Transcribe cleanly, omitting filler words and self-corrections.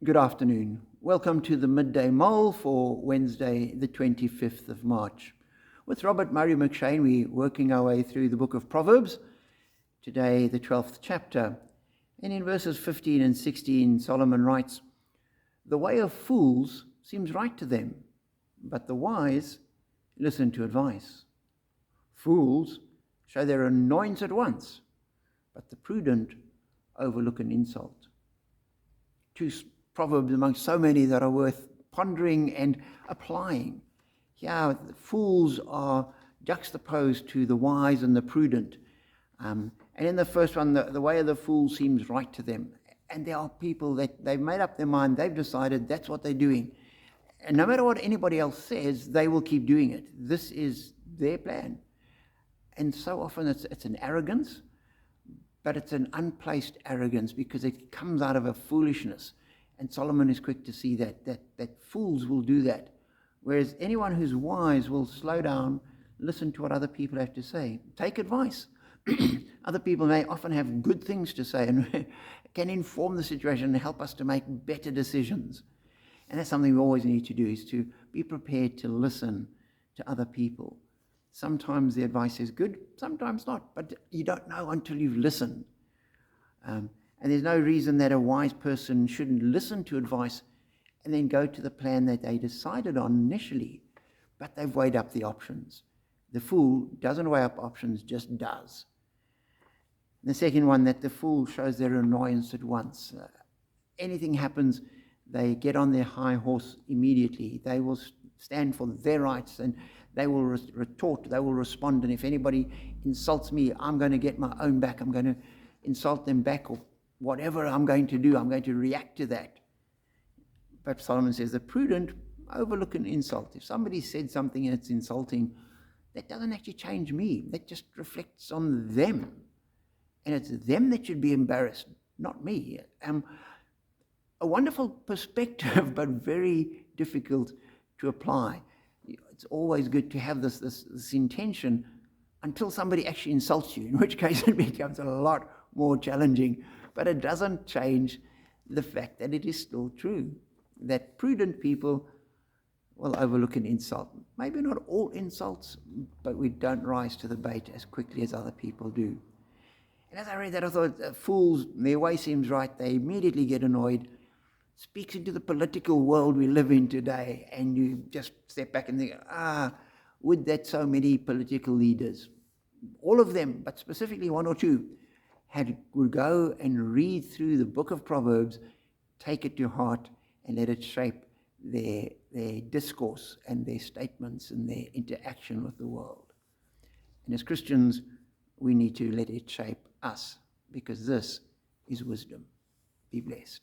Good afternoon. Welcome to the Midday Mull for Wednesday, the 25th of March. With Robert Murray McShane, we're working our way through the book of Proverbs. Today, the 12th chapter. And in verses 15 and 16, Solomon writes, "The way of fools seems right to them, but the wise listen to advice. Fools show their annoyance at once, but the prudent overlook an insult." Two proverbs amongst so many that are worth pondering and applying. Here, the fools are juxtaposed to the wise and the prudent. And in the first one, the way of the fool seems right to them. And there are people that they've made up their mind, they've decided that's what they're doing. And no matter what anybody else says, they will keep doing it. This is their plan. And so often it's an arrogance, but it's an unplaced arrogance because it comes out of a foolishness. And Solomon is quick to see that fools will do that. Whereas anyone who's wise will slow down, listen to what other people have to say, take advice. Other people may often have good things to say and can inform the situation and help us to make better decisions. And that's something we always need to do, is to be prepared to listen to other people. Sometimes the advice is good, sometimes not, but you don't know until you've listened. And there's no reason that a wise person shouldn't listen to advice and then go to the plan that they decided on initially, but they've weighed up the options. The fool doesn't weigh up options, just does. And the second one, that the fool shows their annoyance at once. Anything happens, they get on their high horse immediately. They will stand for their rights and they will retort, they will respond. And if anybody insults me, I'm going to get my own back. I'm going to insult them back, or whatever I'm going to do, I'm going to react to that. But Solomon says the prudent overlook an insult. If somebody said something and it's insulting, that doesn't actually change me. That just reflects on them. And it's them that should be embarrassed, not me. A wonderful perspective, but very difficult to apply. It's always good to have this intention until somebody actually insults you, in which case it becomes a lot more challenging. But it doesn't change the fact that it is still true, that prudent people will overlook an insult. Maybe not all insults, but we don't rise to the bait as quickly as other people do. And as I read that, I thought, fools, their way seems right. They immediately get annoyed. Speaks into the political world we live in today, and you just step back and think, would that so many political leaders, all of them, but specifically one or two, would go and read through the book of Proverbs, take it to heart, and let it shape their discourse and their statements and their interaction with the world. And as Christians, we need to let it shape us, because this is wisdom. Be blessed.